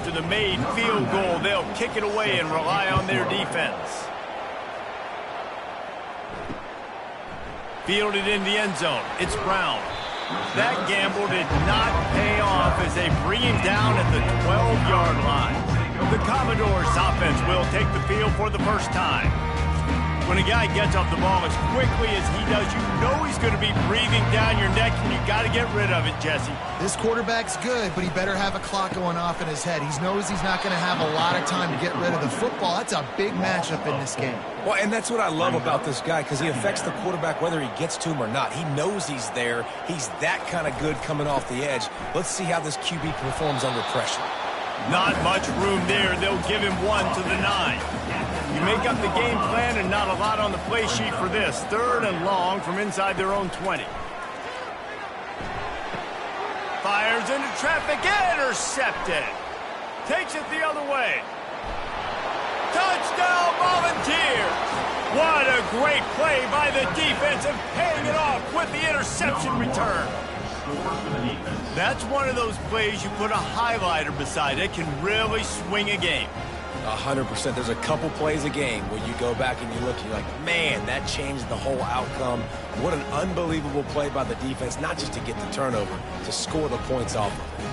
after the made field goal, they'll kick it away and rely on their defense. Fielded in the end zone. It's Brown. That gamble did not pay off as they bring him down at the 12-yard line. The Commodores offense will take the field for the first time. When a guy gets off the ball as quickly as he does, you know he's going to be breathing down your neck, and you got to get rid of it, Jesse. This quarterback's good, but he better have a clock going off in his head. He knows he's not going to have a lot of time to get rid of the football. That's a big matchup in this game. Well, and that's what I love about this guy, because he affects the quarterback whether he gets to him or not. He knows he's there. He's that kind of good coming off the edge. Let's see how this QB performs under pressure. Not much room there. They'll give him 1 to the 9. You make up the game plan and not a lot on the play sheet for this. 3rd and long from inside their own 20. Fires into traffic, intercepted. Takes it the other way. Touchdown, Volunteers! What a great play by the defense and paying it off with the interception return. That's one of those plays you put a highlighter beside. It can really swing a game. 100%. There's a couple plays a game where you go back and you look and you're like, man, that changed the whole outcome. What an unbelievable play by the defense, not just to get the turnover, to score the points off of it.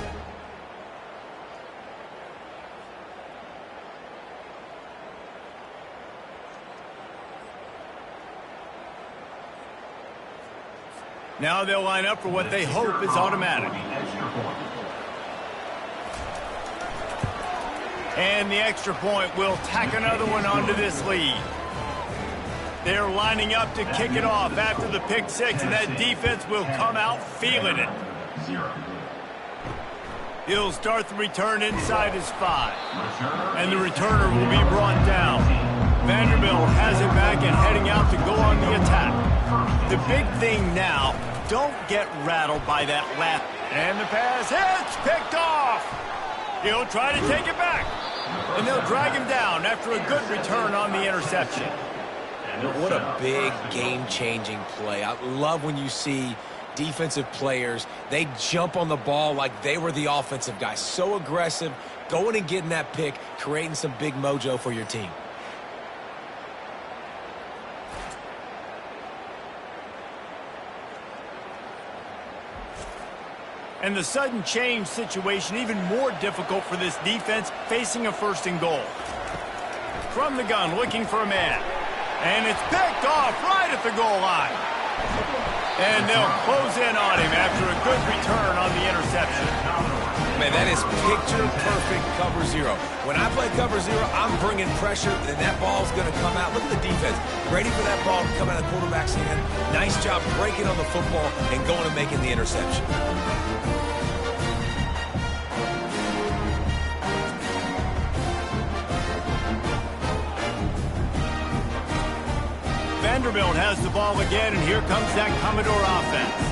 Now they'll line up for what they hope is automatic. And the extra point will tack another one onto this lead. They're lining up to kick it off after the pick six, and that defense will come out feeling it. He'll start the return inside his 5. And the returner will be brought down. Vanderbilt has it back and heading out to go on the attack. The big thing now, don't get rattled by that lap. And the pass hits, picked off. He'll try to take it back. And they'll drag him down after a good return on the interception. What a big game-changing play. I love when you see defensive players, they jump on the ball like they were the offensive guy. So aggressive, going and getting that pick, creating some big mojo for your team. And the sudden change situation even more difficult for this defense facing a 1st and goal. From the gun, looking for a man. And it's picked off right at the goal line. And they'll close in on him after a good return on the interception. Man, that is picture-perfect cover 0. When I play cover 0, I'm bringing pressure, and that ball's going to come out. Look at the defense. Ready for that ball to come out of the quarterback's hand. Nice job breaking on the football and going and making the interception. Vanderbilt has the ball again, and here comes that Commodore offense.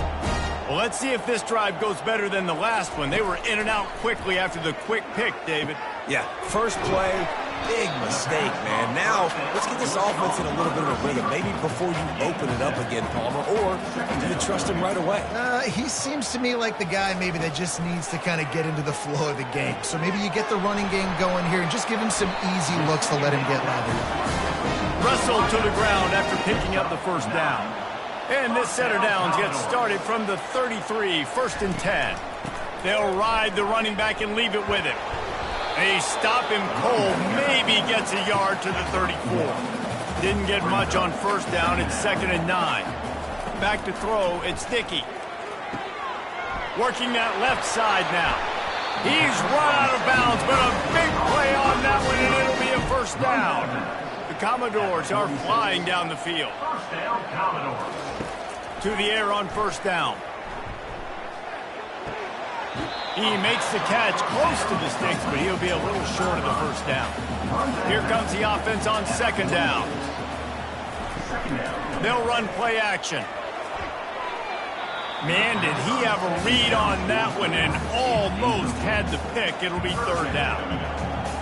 Well, let's see if this drive goes better than the last one. They were in and out quickly after the quick pick, David. Yeah, first play, big mistake, man. Now, let's get this offense in a little bit of a rhythm. Maybe before you open it up again, Palmer, or do you trust him right away? He seems to me like the guy maybe that just needs to kind of get into the flow of the game. So maybe you get the running game going here and just give him some easy looks to let him get lathered up. Wrestled to the ground after picking up the 1st down. And this set of downs gets started from the 33, 1st and 10. They'll ride the running back and leave it with him. They stop him cold, maybe gets a yard to the 34. Didn't get much on 1st down, it's 2nd and 9. Back to throw, it's Dickey. Working that left side now. He's run out of bounds, but a big play on that one, and it'll be a 1st down. The Commodores are flying down the field. 1st down, Commodores. To the air on 1st down. He makes the catch close to the sticks, but he'll be a little short of the 1st down. Here comes the offense on 2nd down. They'll run play action. Man, did he have a read on that one and almost had the pick. It'll be 3rd down.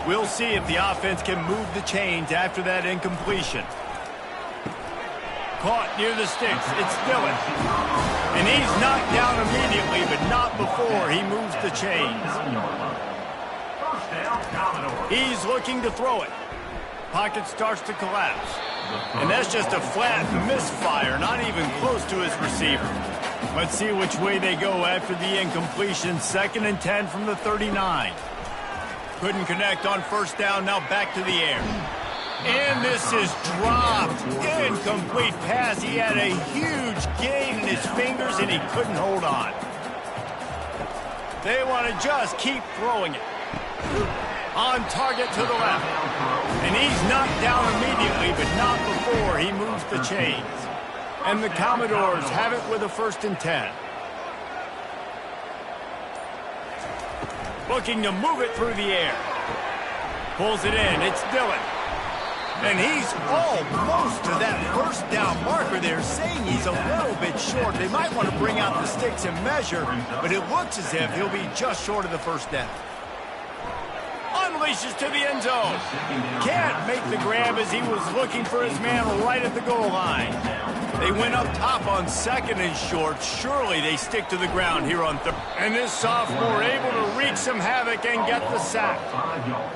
We'll see if the offense can move the chains after that incompletion. Caught near the sticks. It's Dillon. And he's knocked down immediately, but not before he moves the chains. down, Commodore. He's looking to throw it. Pocket starts to collapse. And that's just a flat misfire, not even close to his receiver. Let's see which way they go after the incompletion. 2nd and 10 from the 39. Couldn't connect on first down, now back to the air. And this is dropped. Incomplete pass. He had a huge gain in his fingers, and he couldn't hold on. They want to just keep throwing it. On target to the left. And he's knocked down immediately, but not before he moves the chains. And the Commodores have it with a 1st and 10. Looking to move it through the air. Pulls it in. It's Dillon. And he's almost to that first down marker there, saying he's a little bit short. They might want to bring out the sticks and measure, but it looks as if he'll be just short of the first down. Unleashes to the end zone. Can't make the grab as he was looking for his man right at the goal line. They went up top on 2nd and short. Surely they stick to the ground here on 3rd. And this sophomore able to wreak some havoc and get the sack.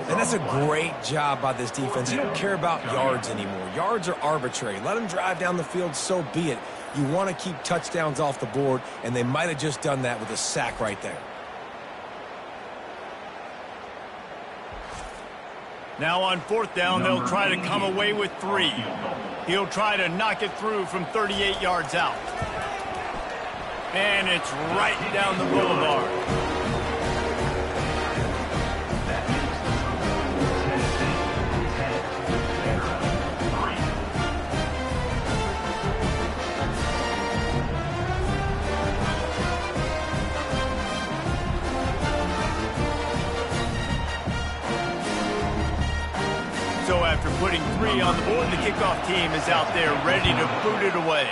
And that's a great job by this defense. You don't care about yards anymore. Yards are arbitrary. Let them drive down the field, so be it. You want to keep touchdowns off the board, and they might have just done that with a sack right there. Now on 4th down, they'll try to come away with 3. He'll try to knock it through from 38 yards out. And it's right down the boulevard. So after putting 3 on the board, the kickoff team is out there ready to boot it away.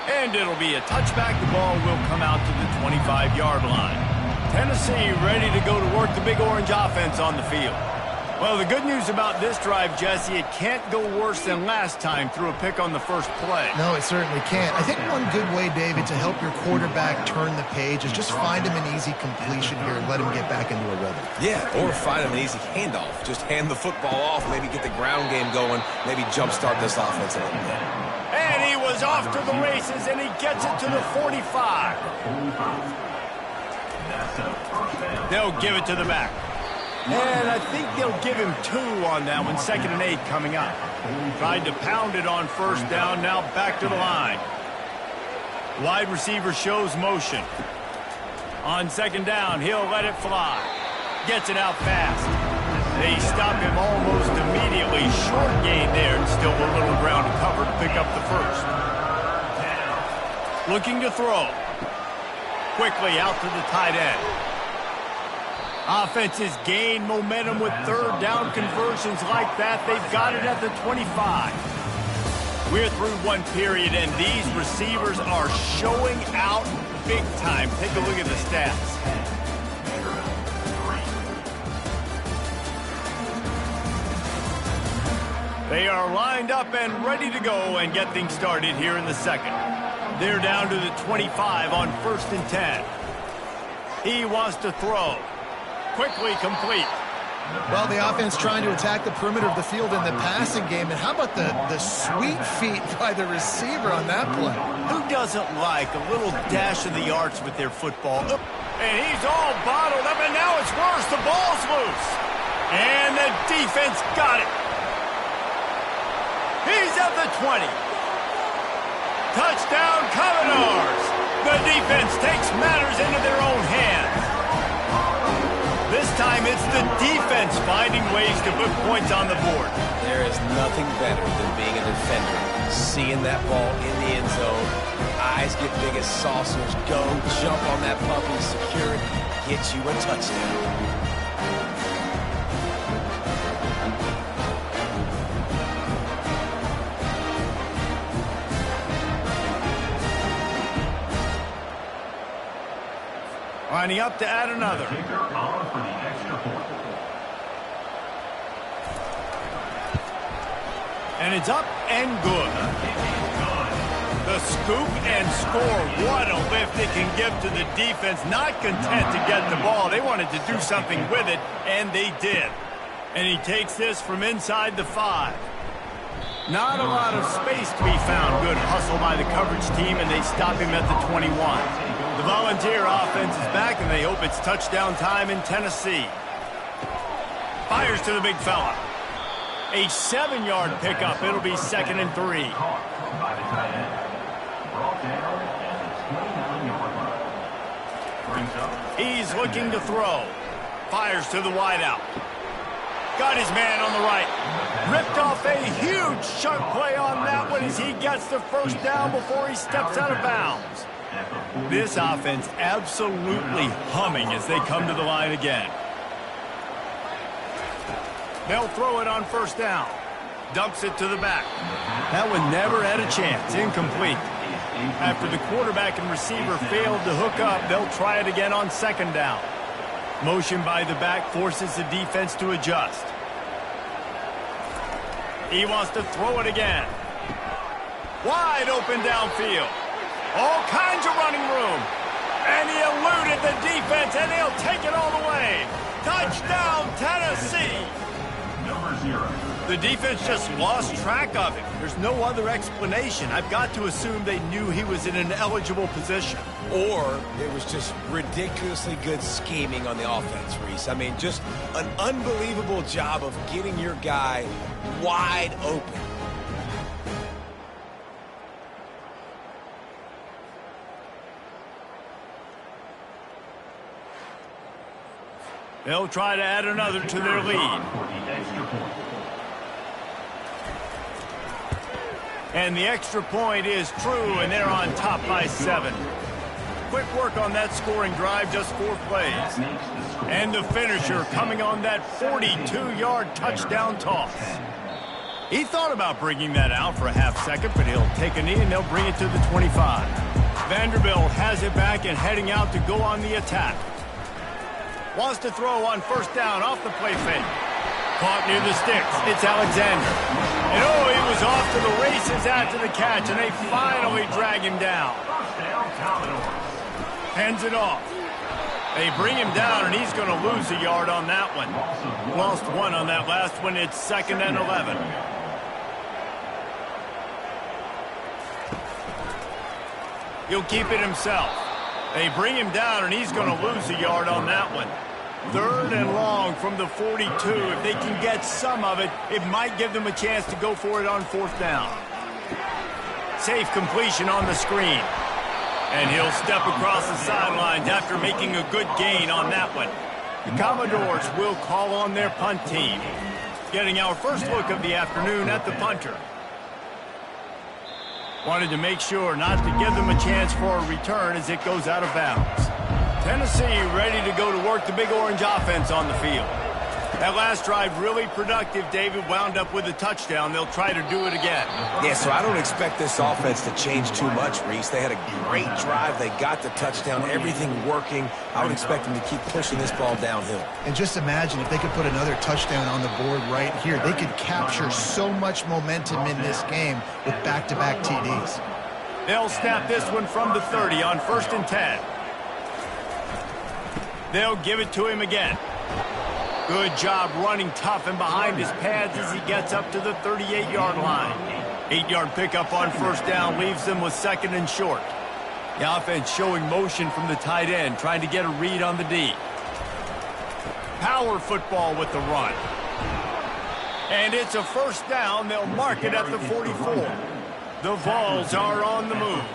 And it'll be a touchback. The ball will come out to the 25-yard line. Tennessee ready to go to work the Big Orange offense on the field. Well, the good news about this drive, Jesse, it can't go worse than last time through a pick on the first play. No, it certainly can't. I think one good way, David, to help your quarterback turn the page is just find him an easy completion here and let him get back into a rhythm. Yeah, or find him an easy handoff. Just hand the football off, maybe get the ground game going, maybe jumpstart this offense a little bit. And he was off to the races, and he gets it to the 45. They'll give it to the back. And I think they'll give him 2 on that one. 2nd and 8 coming up. Tried to pound it on first down. Now back to the line. Wide receiver shows motion. On 2nd down, he'll let it fly. Gets it out fast. They stop him almost immediately. Short gain there, and still a little ground to cover to pick up the first. Looking to throw. Quickly out to the tight end. Offenses gain momentum with 3rd down conversions like that. They've got it at the 25. We're through one period, and these receivers are showing out big time. Take a look at the stats. They are lined up and ready to go and get things started here in the 2nd. They're down to the 25 on 1st and 10. He wants to throw. Quickly complete. Well, the offense trying to attack the perimeter of the field in the passing game. And how about the sweet feet by the receiver on that play? Who doesn't like a little dash of the arts with their football? And he's all bottled up, and now it's worse. The ball's loose. And the defense got it. He's at the 20. Touchdown, Commodores. The defense takes matters into their own hands. This time it's the defense finding ways to put points on the board. There is nothing better than being a defender. Seeing that ball in the end zone, eyes get big as saucers, go, jump on that puppy, secure it, get you a touchdown. Lining up to add another. And it's up and good. The scoop and score. What a lift it can give to the defense. Not content to get the ball. They wanted to do something with it, and they did. And he takes this from inside the 5. Not a lot of space to be found. Good hustle by the coverage team, and they stop him at the 21. The Volunteer offense is back, and they hope it's touchdown time in Tennessee. Fires to the big fella. A 7-yard pickup. It'll be 2nd and 3. He's looking to throw. Fires to the wideout. Got his man on the right. Ripped off a huge sharp play on that one as he gets the first down before he steps out of bounds. This offense absolutely humming as they come to the line again. They'll throw it on 1st down. Dumps it to the back. That one never had a chance. Incomplete. After the quarterback and receiver failed to hook up, they'll try it again on 2nd down. Motion by the back forces the defense to adjust. He wants to throw it again. Wide open downfield. All kinds of running room. And he eluded the defense, and he'll take it all the way. Touchdown, Tennessee. Number 0. The defense just lost track of him. There's no other explanation. I've got to assume they knew he was in an eligible position. Or it was just ridiculously good scheming on the offense, Reese. I mean, just an unbelievable job of getting your guy wide open. They'll try to add another to their lead. And the extra point is true, and they're on top by 7. Quick work on that scoring drive, just 4 plays. And the finisher coming on that 42-yard touchdown toss. He thought about bringing that out for a half second, but he'll take a knee and they'll bring it to the 25. Vanderbilt has it back and heading out to go on the attack. Wants to throw on 1st down off the play fake. Caught near the sticks. It's Alexander. And oh, he was off to the races after the catch, and they finally drag him down. Hands it off. They bring him down, and he's going to lose a yard on that one. Lost 1 on that last one. It's 2nd and 11. He'll keep it himself. They bring him down, and he's going to lose a yard on that one. 3rd and long from the 42. If they can get some of it, it might give them a chance to go for it on 4th down. Safe completion on the screen. And he'll step across the sidelines after making a good gain on that one. The Commodores will call on their punt team. Getting our first look of the afternoon at the punter. Wanted to make sure not to give them a chance for a return as it goes out of bounds. Tennessee ready to go to work the Big Orange offense on the field. That last drive really productive. David wound up with a touchdown. They'll try to do it again. Yeah, so I don't expect this offense to change too much, Reese. They had a great drive. They got the touchdown. Everything working. I would expect them to keep pushing this ball downhill. And just imagine if they could put another touchdown on the board right here. They could capture so much momentum in this game with back-to-back TDs. They'll snap this one from the 30 on 1st and 10. They'll give it to him again. Good job running tough and behind his pads as he gets up to the 38-yard line. 8-yard pickup on 1st down leaves them with 2nd and short. The offense showing motion from the tight end, trying to get a read on the D. Power football with the run. And it's a 1st down. They'll mark it at the 44. The Vols are on the move.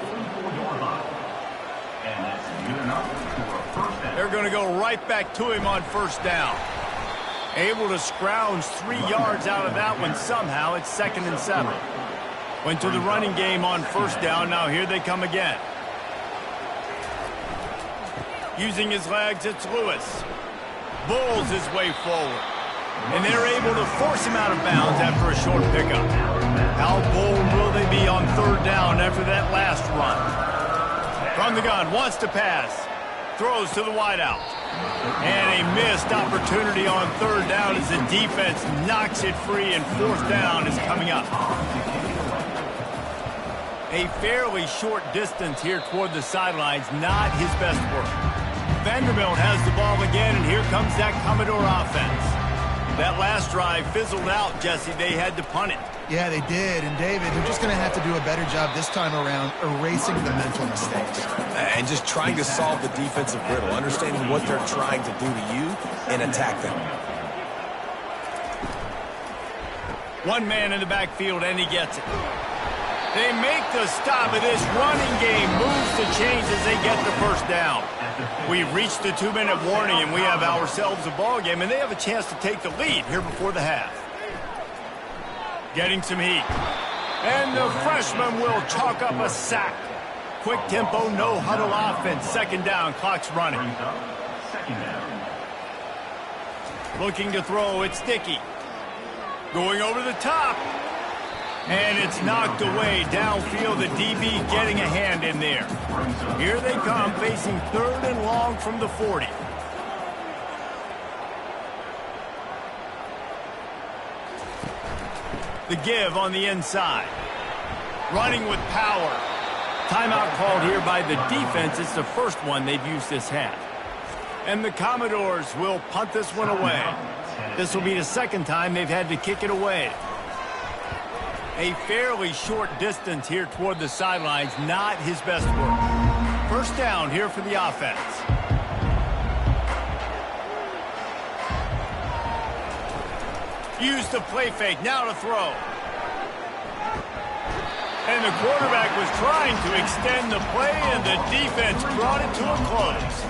They're going to go right back to him on 1st down. Able to scrounge 3 yards out of that one somehow. It's 2nd and 7. Went to the running game on 1st down. Now here they come again. Using his legs, it's Lewis. Bulls his way forward. And they're able to force him out of bounds after a short pickup. How bold will they be on 3rd down after that last run? From the gun, wants to pass. Throws to the wideout. And a missed opportunity on 3rd down as the defense knocks it free, and 4th down is coming up. A fairly short distance here toward the sidelines, not his best work. Vanderbilt has the ball again, and here comes that Commodore offense. That last drive fizzled out, Jesse. They had to punt it. Yeah, they did. And, David, they're just going to have to do a better job this time around erasing the mental mistakes. And just trying to solve the defensive riddle, understanding what they're trying to do to you and attack them. One man in the backfield, and he gets it. They make the stop, and this running game moves the chains as they get the first down. We've reached the 2-minute warning, and we have ourselves a ball game, and they have a chance to take the lead here before the half. Getting some heat. And the freshman will chalk up a sack. Quick tempo, no huddle offense. Second down, clock's running. Looking to throw, it's Dickey. Going over the top. And it's knocked away downfield. The DB getting a hand in there. Here they come, facing 3rd and long from the 40. The give on the inside. Running with power. Timeout called here by the defense. It's the first one they've used this half. And the Commodores will punt this one away. This will be the second time they've had to kick it away. A fairly short distance here toward the sidelines, not his best work. First down here for the offense. Use the play fake, now to throw. And the quarterback was trying to extend the play, and the defense brought it to a close.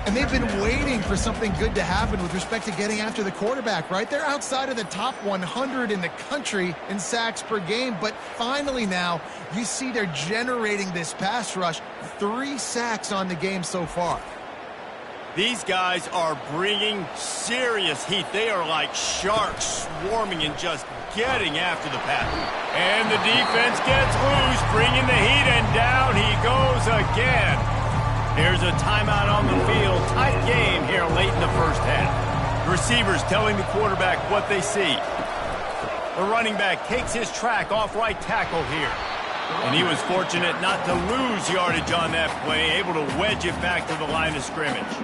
And they've been waiting for something good to happen with respect to getting after the quarterback, right? They're outside of the top 100 in the country in sacks per game, but finally now you see they're generating this pass rush. 3 sacks on the game so far. These guys are bringing serious heat. They are like sharks swarming and just getting after the pass. And the defense gets loose, bringing the heat, and down he goes again. Here's a timeout on the field. Tight game here late in the first half. Receivers telling the quarterback what they see. The running back takes his track off right tackle here. And he was fortunate not to lose yardage on that play, able to wedge it back to the line of scrimmage.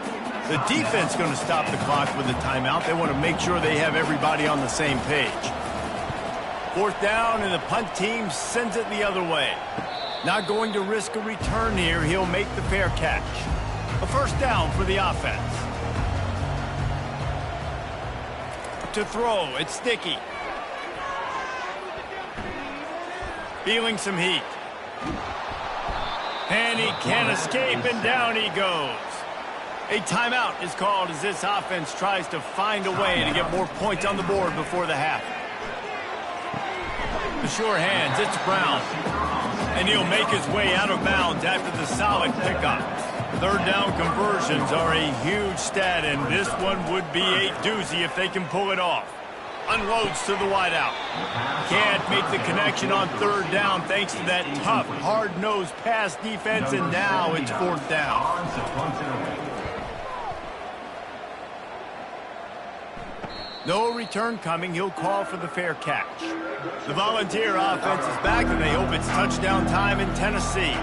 The defense going to stop the clock with a timeout. They want to make sure they have everybody on the same page. 4th down, and the punt team sends it the other way. Not going to risk a return here. He'll make the fair catch. A first down for the offense. To throw, it's Dickey. Feeling some heat. And he can't escape, and down he goes. A timeout is called as this offense tries to find a way to get more points on the board before the half. The sure hands, it's Brown. And he'll make his way out of bounds after the solid pickup. 3rd down conversions are a huge stat, and this one would be a doozy if they can pull it off. Unloads to the wideout. Can't make the connection on 3rd down thanks to that tough, hard-nosed pass defense, and now it's 4th down. No return coming. He'll call for the fair catch. The Volunteer offense is back, and they hope it's touchdown time in Tennessee.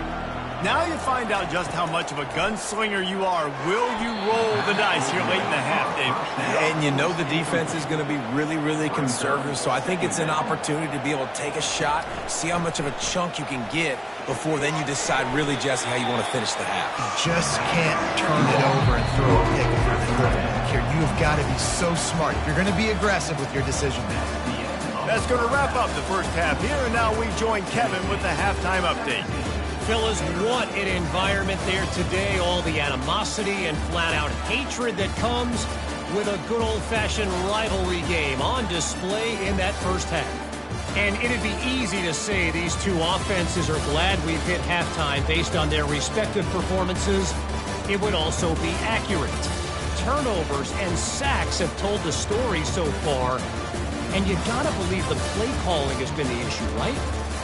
Now you find out just how much of a gunslinger you are. Will you roll the dice here late in the half, David? And you know the defense is going to be really, really conservative, so I think it's an opportunity to be able to take a shot, see how much of a chunk you can get before then you decide really, Jesse, how you want to finish the half. You just can't turn it over and throw a pick if you're the quarterback here. You have got to be so smart if you're going to be aggressive with your decision making. That's going to wrap up the first half here, and now we join Kevin with the halftime update. Fellas, what an environment there today. All the animosity and flat-out hatred that comes with a good old-fashioned rivalry game on display in that first half. And it'd be easy to say these two offenses are glad we've hit halftime based on their respective performances. It would also be accurate. Turnovers and sacks have told the story so far. And you gotta believe the play calling has been the issue, right?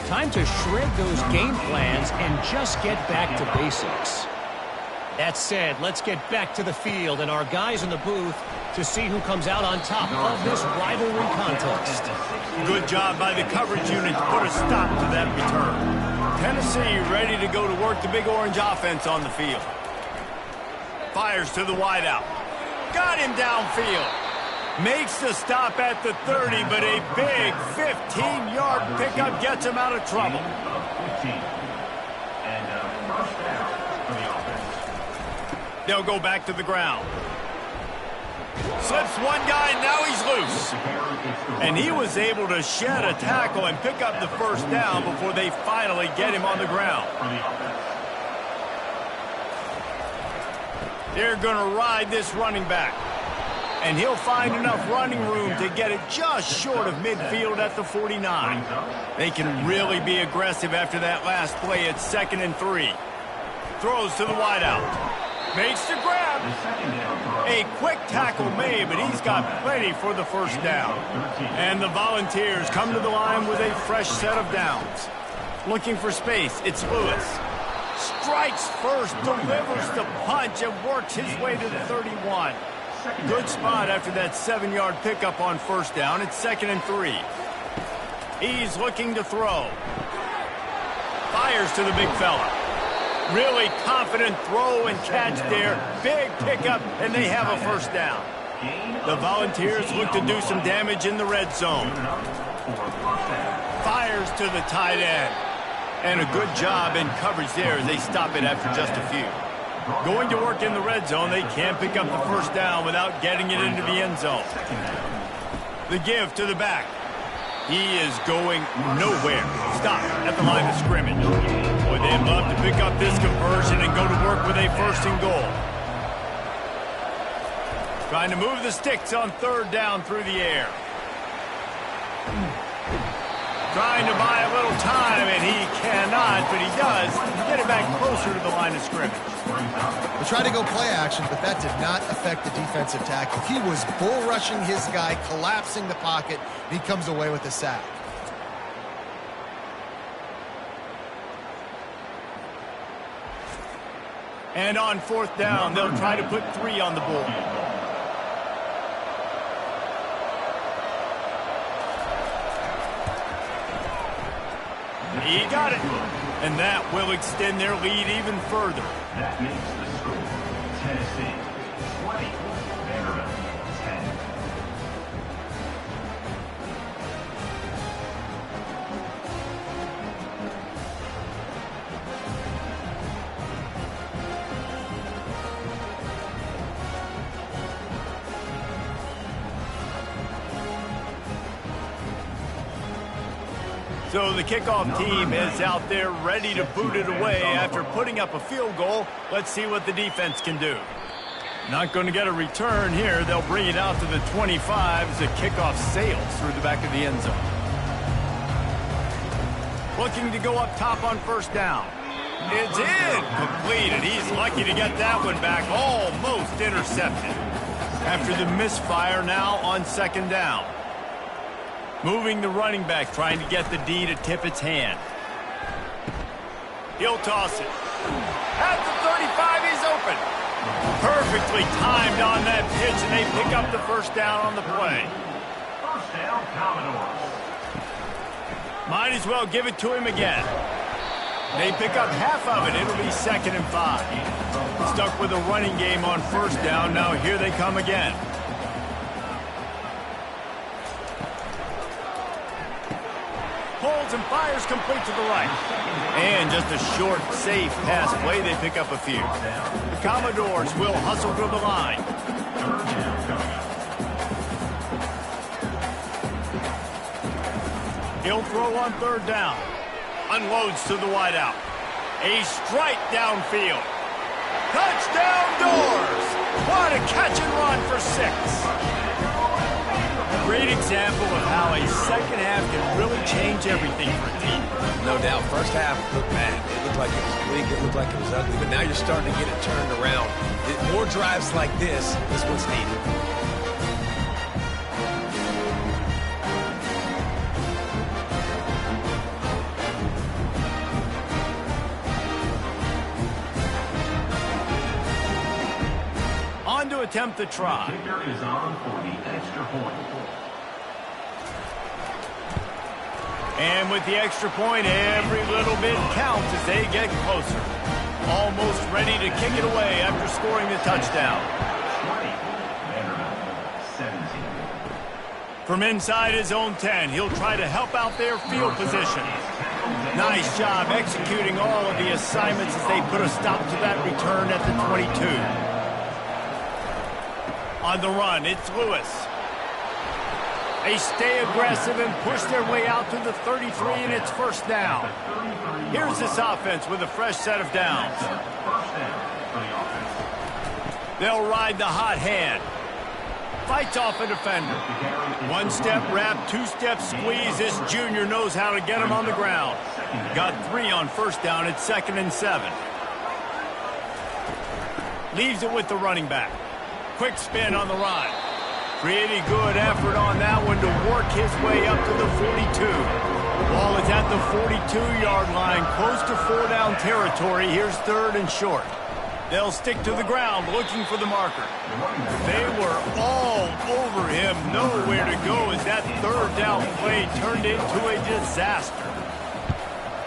Time to shred those game plans and just get back to basics. That said, let's get back to the field and our guys in the booth to see who comes out on top of this rivalry contest. Good job by the coverage unit to put a stop to that return. Tennessee ready to go to work the Big Orange offense on the field. Fires to the wideout. Got him downfield. Makes the stop at the 30, but a big 15-yard pickup gets him out of trouble. 15. And first down for the offense. They'll go back to the ground. Slips one guy, and now he's loose. And he was able to shed a tackle and pick up the first down before they finally get him on the ground. They're going to ride this running back. And he'll find enough running room to get it just short of midfield at the 49. They can really be aggressive after that last play. It's 2nd and 3. Throws to the wideout. Makes the grab. A quick tackle made, but he's got plenty for the first down. And the Volunteers come to the line with a fresh set of downs. Looking for space, it's Lewis. Strikes first, delivers the punch, and works his way to the 31. Good spot after that 7-yard pickup on first down. It's 2nd and 3. He's looking to throw. Fires to the big fella. Really confident throw and catch there. Big pickup, and they have a first down. The Volunteers look to do some damage in the red zone. Fires to the tight end. And a good job in coverage there as they stop it after just a few. Going to work in the red zone, they can't pick up the first down without getting it into the end zone. The give to the back. He is going nowhere. Stop at the line of scrimmage. Boy, they'd love to pick up this conversion and go to work with a 1st and goal. Trying to move the sticks on 3rd down through the air. Trying to buy a little time, and he cannot, but he does get it back closer to the line of scrimmage. They tried to go play action, but that did not affect the defensive tackle. He was bull rushing his guy, collapsing the pocket, and he comes away with a sack. And on 4th down, they'll try to put 3 on the board. He got it. And that will extend their lead even further. That makes the score Tennessee 20, Vanderbilt 10. So the kickoff team is out there ready to boot it away after putting up a field goal. Let's see what the defense can do. Not going to get a return here. They'll bring it out to the 25 as the kickoff sails through the back of the end zone. Looking to go up top on 1st down. It's incomplete, and he's lucky to get that one back. Almost intercepted. After the misfire now on 2nd down. Moving the running back, trying to get the D to tip its hand. He'll toss it. At the 35, he's open. Perfectly timed on that pitch, and they pick up the first down on the play. First down, Commodores. Might as well give it to him again. They pick up half of it. It'll be 2nd and 5. Stuck with a running game on 1st down. Now here they come again. Holds and fires complete to the right. And just a short, safe pass play. They pick up a few. The Commodores will hustle to the line. He'll throw on 3rd down. Unloads to the wideout. A strike downfield. Touchdown Doors! What a catch and run for 6. Great example of how a second half can really change everything for a team. No doubt. First half looked bad. It looked like it was weak. It looked like it was ugly. But now you're starting to get it turned around. More drives like this is what's needed. On to attempt the try. Kicker is on for the extra point. And with the extra point, every little bit counts as they get closer. Almost ready to kick it away after scoring the touchdown. 20. Vanderbilt 17. From inside his own 10, he'll try to help out their field position. Nice job executing all of the assignments as they put a stop to that return at the 22. On the run, it's Lewis. They stay aggressive and push their way out to the 33, and it's first down. Here's this offense with a fresh set of downs. They'll ride the hot hand. Fights off a defender. One-step wrap, two-step squeeze. This junior knows how to get him on the ground. Got 3 on first down at 2nd and 7. Leaves it with the running back. Quick spin on the run. Pretty good effort on that one to work his way up to the 42. Ball is at the 42-yard line, close to 4-down territory. Here's 3rd and short. They'll stick to the ground looking for the marker. They were all over him, nowhere to go as that 3rd down play turned into a disaster.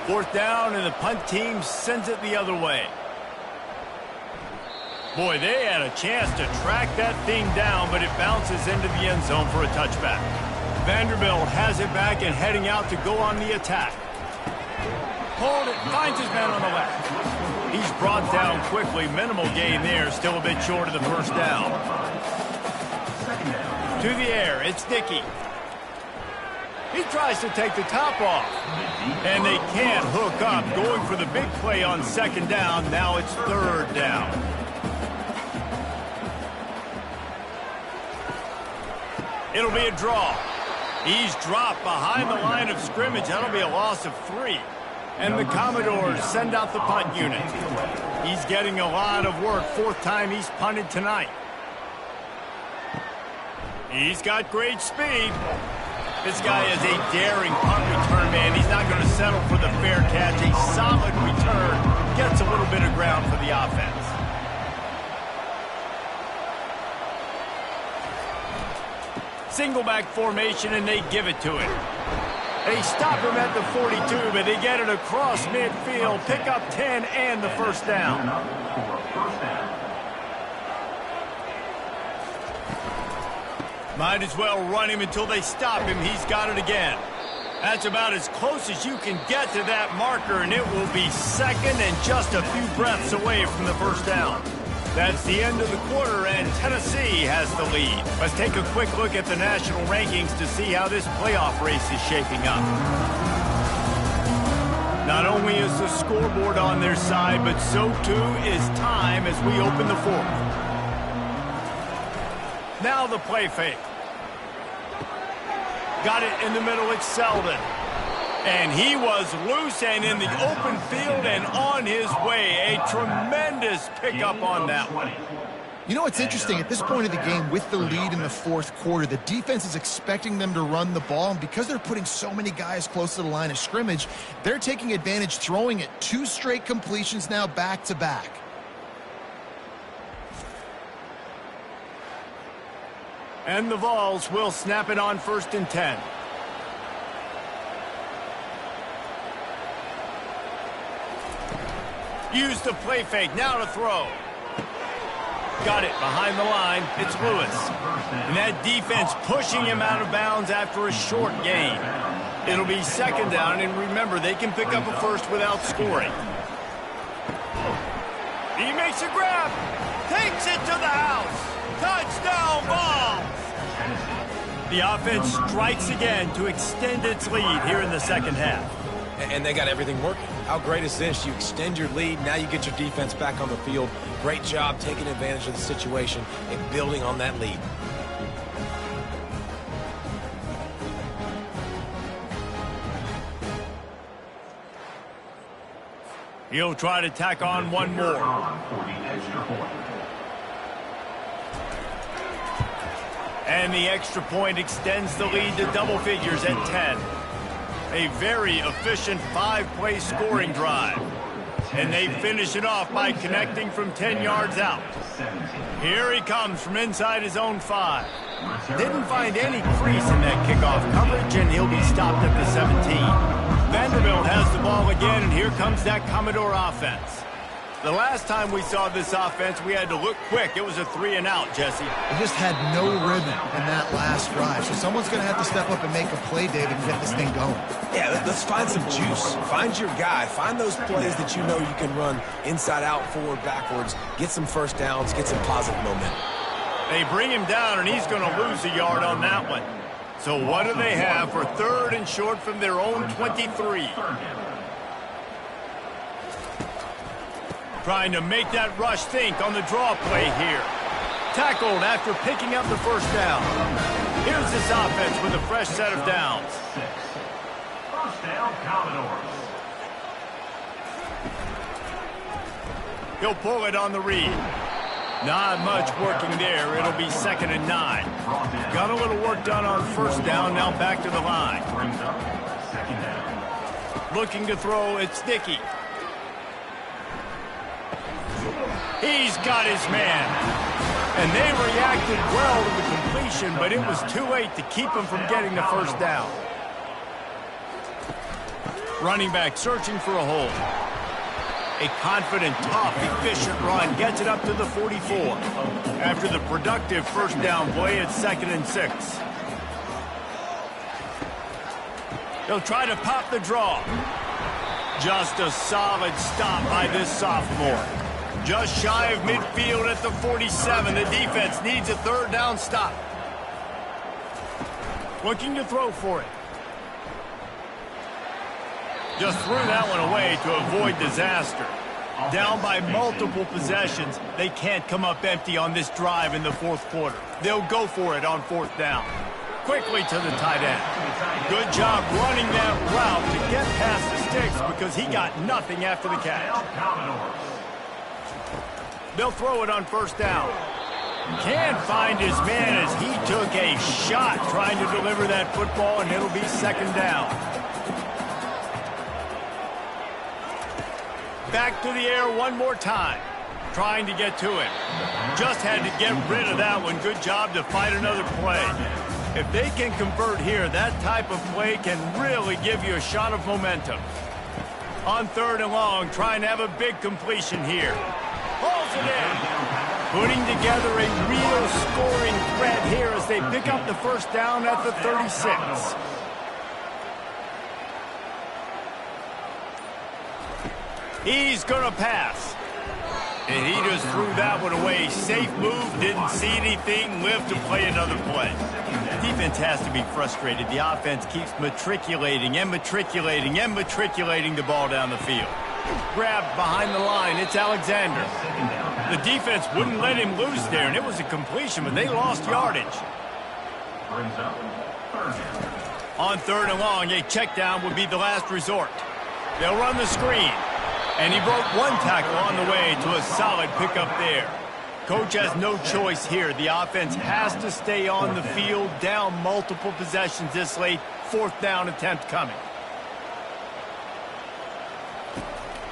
4th down, and the punt team sends it the other way. Boy, they had a chance to track that thing down, but it bounces into the end zone for a touchback. Vanderbilt has it back and heading out to go on the attack. Hold it, finds his man on the left. He's brought down quickly. Minimal gain there, still a bit short of the first down. To the air, it's Dickey. He tries to take the top off. And they can't hook up. Going for the big play on 2nd down. Now it's 3rd down. It'll be a draw. He's dropped behind the line of scrimmage. That'll be a loss of 3. And the Commodores send out the punt unit. He's getting a lot of work. 4th time he's punted tonight. He's got great speed. This guy is a daring punt return man. He's not going to settle for the fair catch. A solid return. Gets a little bit of ground for the offense. Single back formation, and they give it to him. They stop him at the 42, but they get it across midfield. Pick up 10 and the first down. Might as well run him until they stop him. He's got it again. That's about as close as you can get to that marker, and it will be 2nd and just a few breaths away from the first down. That's the end of the quarter, and Tennessee has the lead. Let's take a quick look at the national rankings to see how this playoff race is shaping up. Not only is the scoreboard on their side, but so too is time as we open the 4th. Now the play fake. Got it in the middle, it's Selden. And he was loose and in the open field and on his way. A tremendous pickup on that one. You know what's interesting? At this point of the game, with the lead in the 4th quarter, the defense is expecting them to run the ball. And because they're putting so many guys close to the line of scrimmage, they're taking advantage, throwing it 2 straight completions now back-to-back. And the Vols will snap it on 1st and 10. Use the play fake, now to throw. Got it behind the line, it's Lewis. And that defense pushing him out of bounds after a short gain. It'll be 2nd down, and remember, they can pick up a first without scoring. He makes a grab, takes it to the house. Touchdown, Vols! The offense strikes again to extend its lead here in the 2nd half. And they got everything working. How great is this? You extend your lead, now you get your defense back on the field. Great job taking advantage of the situation and building on that lead. He'll try to tack on one more. And the extra point extends the lead to double figures at 10. A very efficient 5-play scoring drive. And they finish it off by connecting from 10 yards out. Here he comes from inside his own 5. Didn't find any crease in that kickoff coverage, and he'll be stopped at the 17. Vanderbilt has the ball again, and here comes that Commodore offense. The last time we saw this offense, we had to look quick. It was a 3-and-out, Jesse. They just had no rhythm in that last drive. So someone's going to have to step up and make a play, David, and get this thing going. Yeah, let's find some juice. Find your guy. Find those plays that you know you can run inside out, forward, backwards. Get some first downs. Get some positive momentum. They bring him down, and he's going to lose a yard on that one. So what do they have for 3rd and short from their own 23? Trying to make that rush think on the draw play here. Tackled after picking up the first down. Here's this offense with a fresh set of downs. First down, Commodores. He'll pull it on the read. Not much working there. It'll be 2nd and 9. Got a little work done on first down. Now back to the line. Brings up 2nd down. Looking to throw. It's Dickey. He's got his man. And they reacted well to the completion, but it was too late to keep him from getting the first down. Running back searching for a hole. A confident, tough, efficient run gets it up to the 44. After the productive first down play, it's 2nd and 6. They'll try to pop the draw. Just a solid stop by this sophomore. Just shy of midfield at the 47. The defense needs a 3rd down stop. Looking to throw for it. Just threw that one away to avoid disaster. Down by multiple possessions, they can't come up empty on this drive in the 4th quarter. They'll go for it on 4th down. Quickly to the tight end. Good job running that route to get past the sticks because he got nothing after the catch. They'll throw it on first down. Can't find his man as he took a shot trying to deliver that football, and it'll be 2nd down. Back to the air one more time. Trying to get to him. Just had to get rid of that one. Good job to fight another play. If they can convert here, that type of play can really give you a shot of momentum. On 3rd and long, trying to have a big completion here. Pulls it in. Putting together a real scoring threat here as they pick up the first down at the 36. He's going to pass. And he just threw that one away. Safe move, didn't see anything, lived to play another play. Defense has to be frustrated. The offense keeps matriculating and matriculating and matriculating the ball down the field. Grabbed behind the line. It's Alexander. The defense wouldn't let him loose there, and it was a completion, but they lost yardage. On 3rd and long, a check down would be the last resort. They'll run the screen. And he broke one tackle on the way to a solid pickup there. Coach has no choice here. The offense has to stay on the field, down multiple possessions this late. 4th down attempt coming.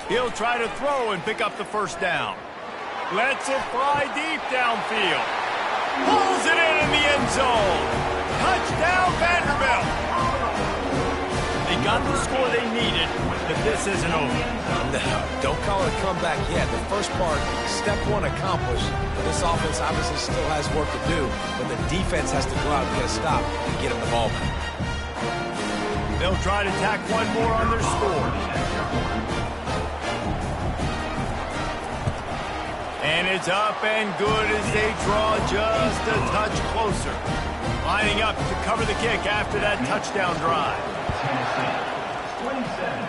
He'll try to throw and pick up the first down. Lets it fly deep downfield. Pulls it in the end zone. Touchdown, Vanderbilt. They got the score they needed, but this isn't over. No, don't call it a comeback yet. The first part, step 1 accomplished. This offense obviously still has work to do, but the defense has to go out and get a stop and get them the ball back. They'll try to tack one more on their score. And it's up and good as they draw just a touch closer. Lining up to cover the kick after that touchdown drive. 27.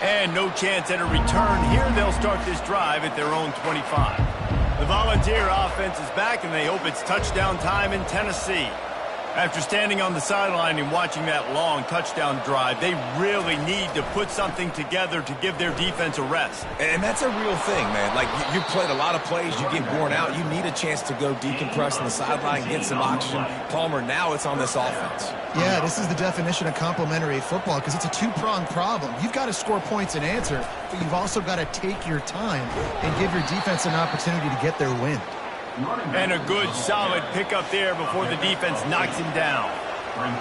And no chance at a return here. They'll start this drive at their own 25. The Volunteer offense is back, and they hope it's touchdown time in Tennessee. After standing on the sideline and watching that long touchdown drive, they really need to put something together to give their defense a rest. And that's a real thing, man. Like, you played a lot of plays, you get worn out, you need a chance to go decompress on the sideline, get some oxygen. Palmer, now it's on this offense. Yeah, this is the definition of complementary football because it's a two-pronged problem. You've got to score points and answer, but you've also got to take your time and give your defense an opportunity to get their win. And a good, solid pickup there before the defense knocks him down.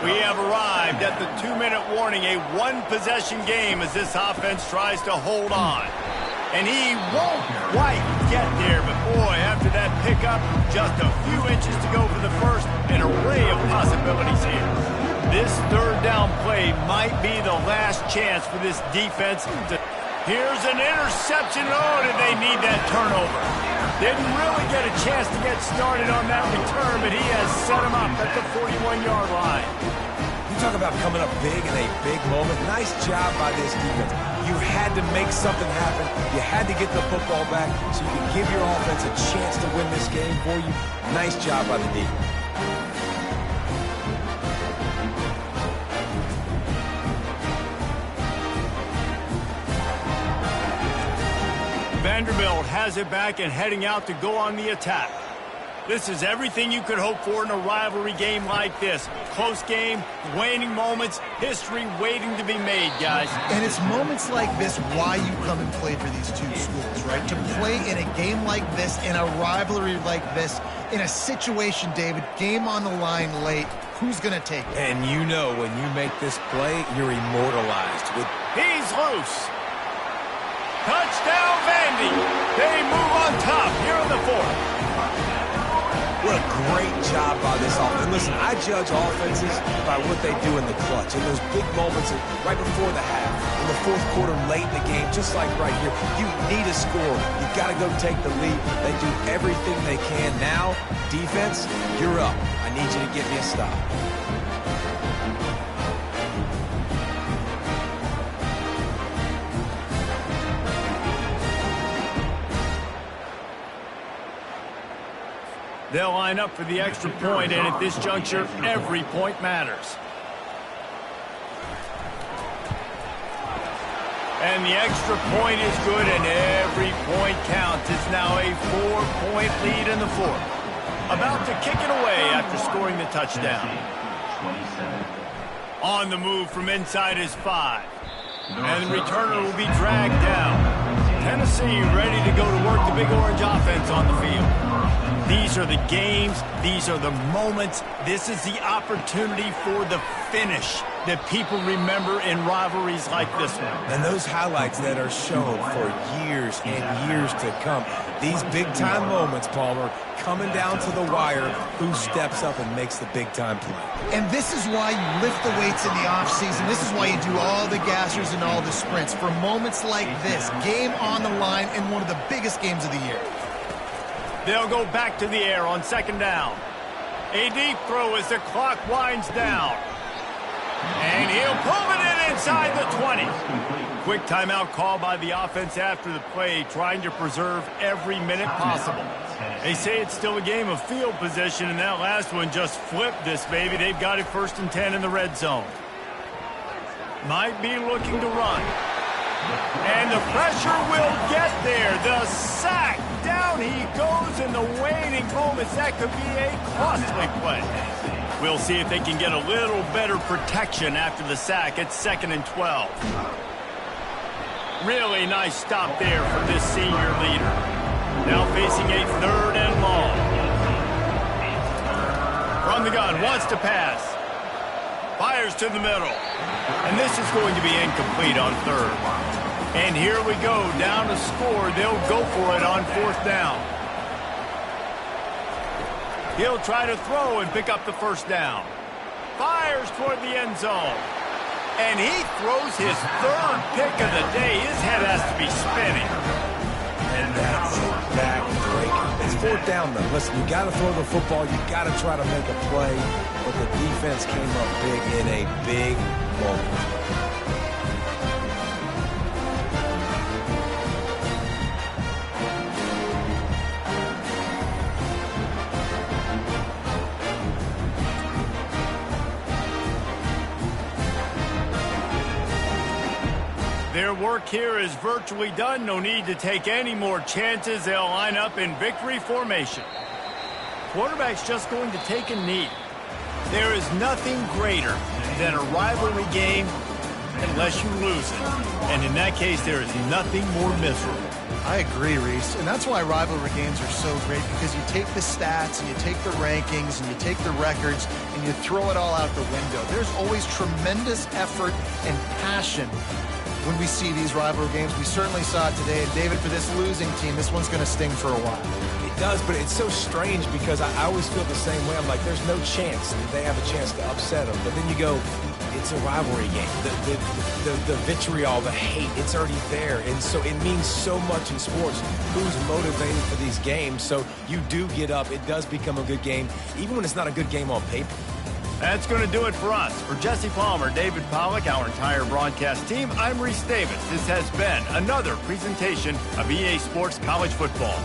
We have arrived at the 2-minute warning, a one-possession game as this offense tries to hold on. And he won't quite get there, but boy, after that pickup, just a few inches to go for the first, an array of possibilities here. This third down play might be the last chance for this defense. Here's an interception. Oh, did they need that turnover? Didn't really get a chance to get started on that return, but he has set him up at the 41-yard line. You talk about coming up big in a big moment. Nice job by this defense. You had to make something happen. You had to get the football back so you could give your offense a chance to win this game for you. Nice job by the defense. Vanderbilt has it back and heading out to go on the attack. This is everything you could hope for in a rivalry game like this. Close game, waning moments, history waiting to be made, guys. And it's moments like this why you come and play for these two schools, right? To play in a game like this, in a rivalry like this, in a situation, David, game on the line late, who's going to take it? And you know when you make this play, you're immortalized. He's loose. Touchdown, Vandy. They move on top here in the fourth. What a great job by this offense. Listen, I judge offenses by what they do in the clutch. In those big moments right before the half, in the fourth quarter, late in the game, just like right here, you need a score. You got to go take the lead. They do everything they can. Now, defense, you're up. I need you to get me a stop. They'll line up for the extra point, and at this juncture, every point matters. And the extra point is good, and every point counts. It's now a 4-point lead in the fourth. About to kick it away after scoring the touchdown. On the move from inside his 5. And the returner will be dragged down. Tennessee ready to go to work the Big Orange offense on the field. These are the games. These are the moments. This is the opportunity for the finish that people remember in rivalries like this one. And those highlights that are shown for years and years to come. These big-time moments, Palmer, coming down to the wire, who steps up and makes the big-time play. And this is why you lift the weights in the offseason. This is why you do all the gassers and all the sprints. For moments like this, game on the line in one of the biggest games of the year. They'll go back to the air on second down. A deep throw as the clock winds down. And he'll pull it in inside the 20. Quick timeout call by the offense after the play, trying to preserve every minute possible. They say it's still a game of field position, and that last one just flipped this baby. They've got it 1st and 10 in the red zone. Might be looking to run. And the pressure will get there. The sack. Down he goes in the waning moments. That could be a costly play. We'll see if they can get a little better protection after the sack. It's 2nd and 12. Really nice stop there for this senior leader. Now facing a 3rd and long. From the gun, wants to pass. Fires to the middle. And this is going to be incomplete on 3rd. And here we go, down to score. They'll go for it on 4th down. He'll try to throw and pick up the 1st down. Fires toward the end zone. And he throws his 3rd pick of the day. His head has to be spinning. And that's a back-breaker. It's 4th down, though. Listen, you got to throw the football. You got to try to make a play. But the defense came up big in a big moment. Their work here is virtually done. No need to take any more chances. They'll line up in victory formation. Quarterback's just going to take a knee. There is nothing greater than a rivalry game unless you lose it. And in that case, there is nothing more miserable. I agree, Reese. And that's why rivalry games are so great, because you take the stats and you take the rankings and you take the records and you throw it all out the window. There's always tremendous effort and passion when we see these rivalry games. We certainly saw it today. And David, for this losing team, this one's going to sting for a while. It does, but it's so strange because I always feel the same way. I'm like, there's no chance that they have a chance to upset them. But then you go, it's a rivalry game. The vitriol, the hate, it's already there. And so it means so much in sports. Who's motivated for these games? So you do get up. It does become a good game, even when it's not a good game on paper. That's going to do it for us. For Jesse Palmer, David Pollack, our entire broadcast team, I'm Reese Davis. This has been another presentation of EA Sports College Football.